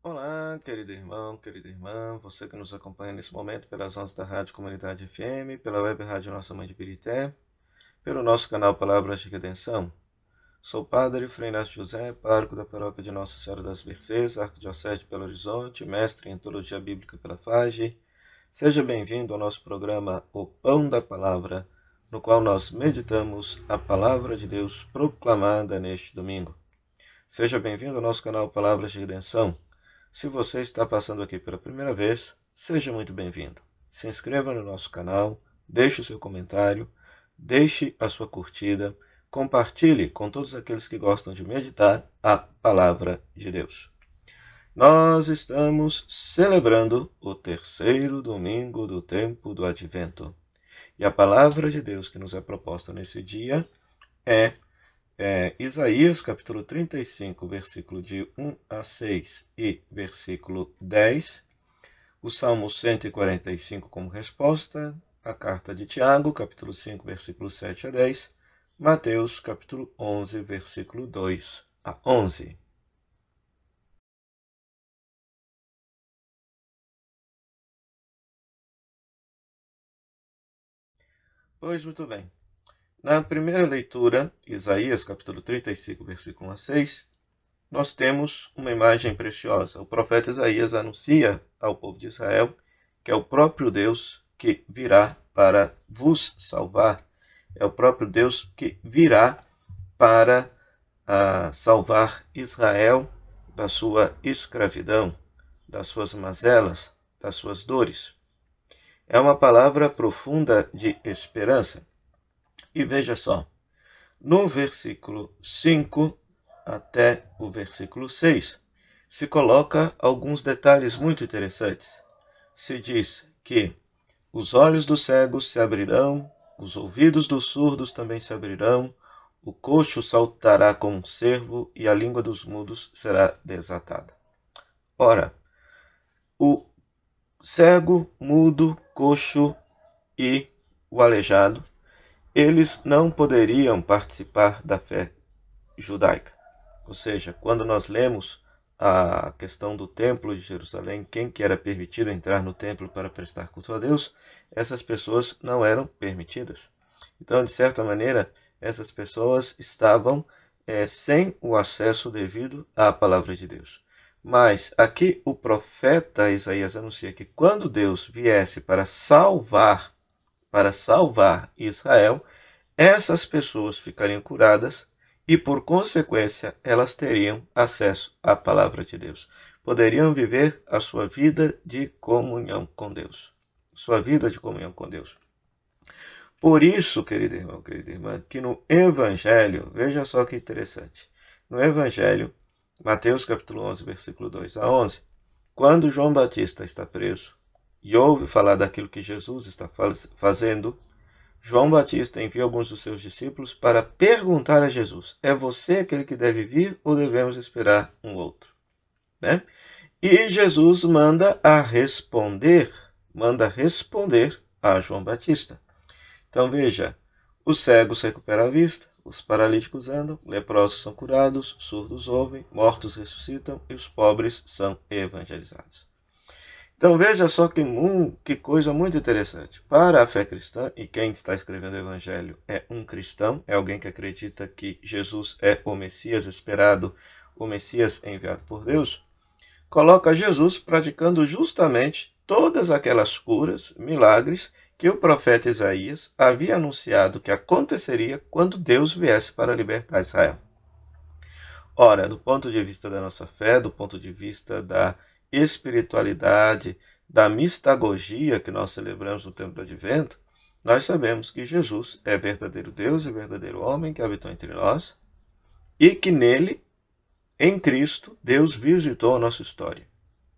Olá, querido irmão, querida irmã, você que nos acompanha nesse momento pelas ondas da Rádio Comunidade FM, pela web Rádio Nossa Mãe de Birité, pelo nosso canal Palavras de Redenção. Sou o Padre Frei Inácio José, pároco da paróquia de Nossa Senhora das Mercês, Arquidiocese de Belo Horizonte, mestre em Teologia Bíblica pela FAGE. Seja bem-vindo ao nosso programa O Pão da Palavra, no qual nós meditamos a Palavra de Deus proclamada neste domingo. Seja bem-vindo ao nosso canal Palavras de Redenção. Se você está passando aqui pela primeira vez, seja muito bem-vindo. Se inscreva no nosso canal, deixe o seu comentário, deixe a sua curtida, compartilhe com todos aqueles que gostam de meditar a Palavra de Deus. Nós estamos celebrando o terceiro domingo do tempo do Advento. E a Palavra de Deus que nos é proposta nesse dia é Isaías, capítulo 35, versículo de 1 a 6 e versículo 10, o Salmo 145 como resposta, a carta de Tiago, capítulo 5, versículo 7 a 10, Mateus, capítulo 11, versículo 2 a 11. Pois muito bem. Na primeira leitura, Isaías, capítulo 35, versículo 1 a 6, nós temos uma imagem preciosa. O profeta Isaías anuncia ao povo de Israel que é o próprio Deus que virá para vos salvar. É o próprio Deus que virá para salvar Israel da sua escravidão, das suas mazelas, das suas dores. É uma palavra profunda de esperança. E veja só, no versículo 5 até o versículo 6, se coloca alguns detalhes muito interessantes. Se diz que os olhos dos cegos se abrirão, os ouvidos dos surdos também se abrirão, o coxo saltará como um cervo e a língua dos mudos será desatada. Ora, o cego, mudo, coxo e o aleijado, eles não poderiam participar da fé judaica. Ou seja, quando nós lemos a questão do templo de Jerusalém, quem que era permitido entrar no templo para prestar culto a Deus, essas pessoas não eram permitidas. Então, de certa maneira, essas pessoas estavam sem o acesso devido à palavra de Deus. Mas aqui o profeta Isaías anuncia que quando Deus viesse para salvar Israel, essas pessoas ficariam curadas e, por consequência, elas teriam acesso à palavra de Deus. Poderiam viver a sua vida de comunhão com Deus. Sua vida de comunhão com Deus. Por isso, querido irmão, querida irmã, que no Evangelho, veja só que interessante, no Evangelho, Mateus capítulo 11, versículo 2 a 11, quando João Batista está preso e ouve falar daquilo que Jesus está fazendo, João Batista envia alguns dos seus discípulos para perguntar a Jesus: é você aquele que deve vir ou devemos esperar um outro? Né? E Jesus manda responder a João Batista. Então veja, os cegos recuperam a vista, os paralíticos andam, leprosos são curados, surdos ouvem, mortos ressuscitam e os pobres são evangelizados. Então veja só que coisa muito interessante. Para a fé cristã, e quem está escrevendo o Evangelho é um cristão, é alguém que acredita que Jesus é o Messias esperado, o Messias enviado por Deus, coloca Jesus praticando justamente todas aquelas curas, milagres, que o profeta Isaías havia anunciado que aconteceria quando Deus viesse para libertar Israel. Ora, do ponto de vista da nossa fé, do ponto de vista da espiritualidade, da mistagogia que nós celebramos no tempo do Advento, nós sabemos que Jesus é verdadeiro Deus e verdadeiro homem que habitou entre nós e que nele, em Cristo, Deus visitou a nossa história.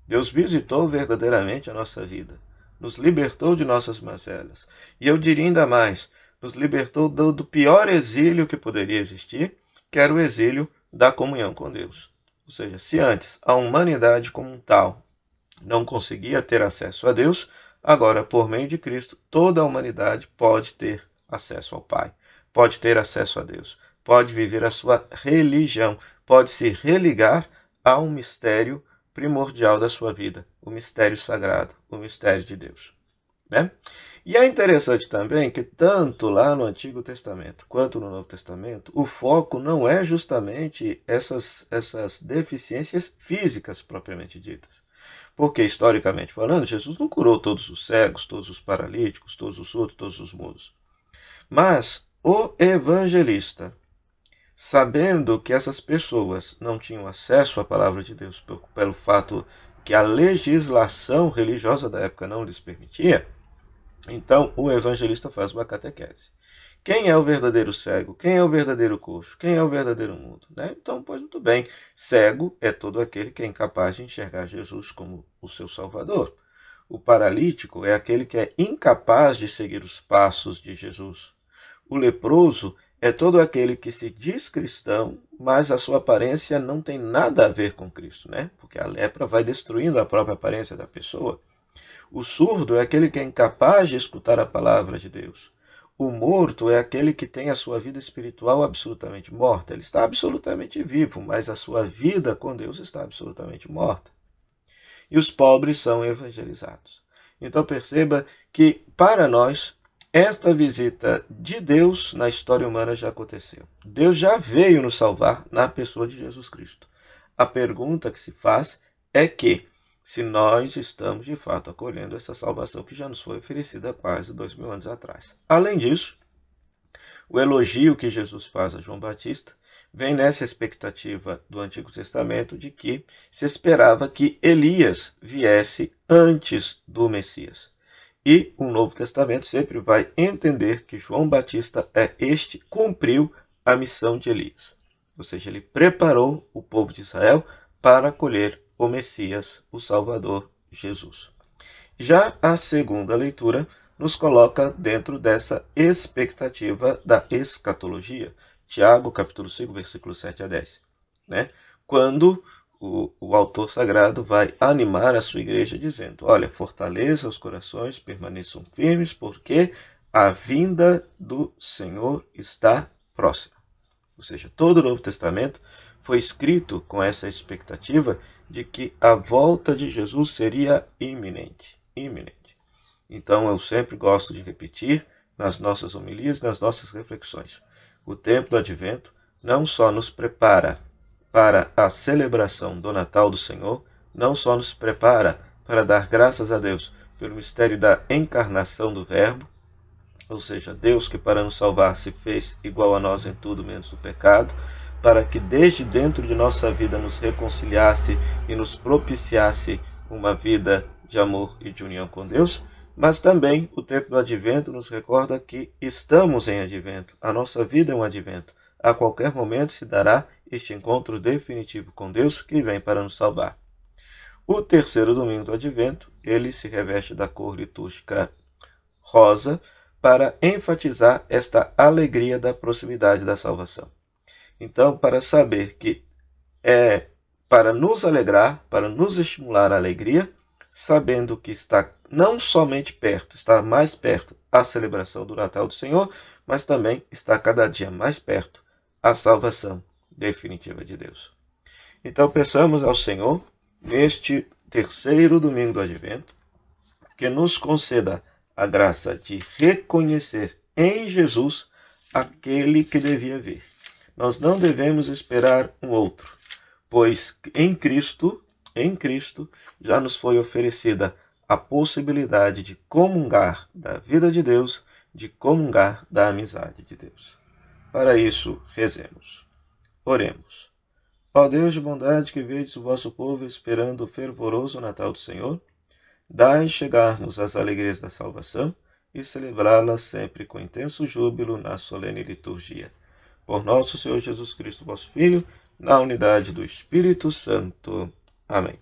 Deus visitou verdadeiramente a nossa vida, nos libertou de nossas mazelas. E eu diria ainda mais, nos libertou do pior exílio que poderia existir, que era o exílio da comunhão com Deus. Ou seja, se antes a humanidade como um tal não conseguia ter acesso a Deus, agora, por meio de Cristo, toda a humanidade pode ter acesso ao Pai, pode ter acesso a Deus, pode viver a sua religião, pode se religar ao mistério primordial da sua vida, o mistério sagrado, o mistério de Deus. Né? E é interessante também que tanto lá no Antigo Testamento quanto no Novo Testamento, o foco não é justamente essas deficiências físicas propriamente ditas. Porque, historicamente falando, Jesus não curou todos os cegos, todos os paralíticos, todos os surdos, todos os mudos. Mas o evangelista, sabendo que essas pessoas não tinham acesso à palavra de Deus pelo fato que a legislação religiosa da época não lhes permitia, então o evangelista faz uma catequese. Quem é o verdadeiro cego? Quem é o verdadeiro coxo? Quem é o verdadeiro mudo? Né? Então, pois muito bem, cego é todo aquele que é incapaz de enxergar Jesus como o seu Salvador. O paralítico é aquele que é incapaz de seguir os passos de Jesus. O leproso é todo aquele que se diz cristão, mas a sua aparência não tem nada a ver com Cristo, né? Porque a lepra vai destruindo a própria aparência da pessoa. O surdo é aquele que é incapaz de escutar a palavra de Deus. O morto é aquele que tem a sua vida espiritual absolutamente morta. Ele está absolutamente vivo, mas a sua vida com Deus está absolutamente morta. E os pobres são evangelizados. Então perceba que, para nós, esta visita de Deus na história humana já aconteceu. Deus já veio nos salvar na pessoa de Jesus Cristo. A pergunta que se faz é que, se nós estamos de fato acolhendo essa salvação que já nos foi oferecida há quase 2000 anos atrás. Além disso, o elogio que Jesus faz a João Batista vem nessa expectativa do Antigo Testamento de que se esperava que Elias viesse antes do Messias. E o Novo Testamento sempre vai entender que João Batista cumpriu a missão de Elias. Ou seja, ele preparou o povo de Israel para acolher o Messias, o Salvador, Jesus. Já a segunda leitura nos coloca dentro dessa expectativa da escatologia. Tiago, capítulo 5, versículos 7 a 10. Né? Quando o autor sagrado vai animar a sua igreja dizendo, olha, fortaleça os corações, permaneçam firmes, porque a vinda do Senhor está próxima. Ou seja, todo o Novo Testamento foi escrito com essa expectativa de que a volta de Jesus seria iminente. Então eu sempre gosto de repetir nas nossas homilias, nas nossas reflexões. O tempo do Advento não só nos prepara para a celebração do Natal do Senhor, não só nos prepara para dar graças a Deus pelo mistério da encarnação do Verbo, ou seja, Deus que para nos salvar se fez igual a nós em tudo menos o pecado, para que desde dentro de nossa vida nos reconciliasse e nos propiciasse uma vida de amor e de união com Deus, mas também o tempo do Advento nos recorda que estamos em Advento, a nossa vida é um Advento. A qualquer momento se dará este encontro definitivo com Deus que vem para nos salvar. O terceiro domingo do Advento, ele se reveste da cor litúrgica rosa para enfatizar esta alegria da proximidade da salvação. Então, para saber que é para nos alegrar, para nos estimular a alegria, sabendo que está não somente perto, está mais perto a celebração do Natal do Senhor, mas também está cada dia mais perto a salvação definitiva de Deus. Então, peçamos ao Senhor, neste terceiro domingo do Advento, que nos conceda a graça de reconhecer em Jesus aquele que devia vir. Nós não devemos esperar um outro, pois em Cristo já nos foi oferecida a possibilidade de comungar da vida de Deus, de comungar da amizade de Deus. Para isso, rezemos. Oremos. Ó Deus de bondade, que vedes o vosso povo esperando o fervoroso Natal do Senhor, dai chegar-nos às alegrias da salvação e celebrá-las sempre com intenso júbilo na solene liturgia. Por nosso Senhor Jesus Cristo, vosso Filho, na unidade do Espírito Santo. Amém.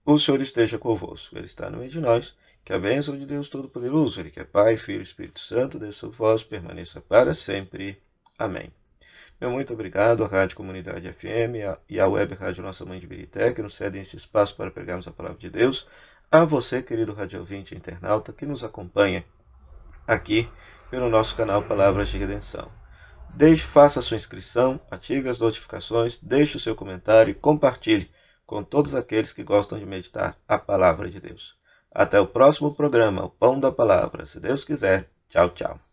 O Senhor esteja convosco, Ele está no meio de nós. Que a bênção de Deus Todo-Poderoso, Ele que é Pai, Filho e Espírito Santo, desça sobre vós, permaneça para sempre. Amém. Meu muito obrigado à Rádio Comunidade FM e à Web Rádio Nossa Mãe de Birité, que nos cedem esse espaço para pregarmos a Palavra de Deus. A você, querido rádio ouvinte e internauta, que nos acompanha aqui pelo nosso canal Palavras de Redenção. Faça a sua inscrição, ative as notificações, deixe o seu comentário e compartilhe com todos aqueles que gostam de meditar a Palavra de Deus. Até o próximo programa, o Pão da Palavra. Se Deus quiser. Tchau, tchau.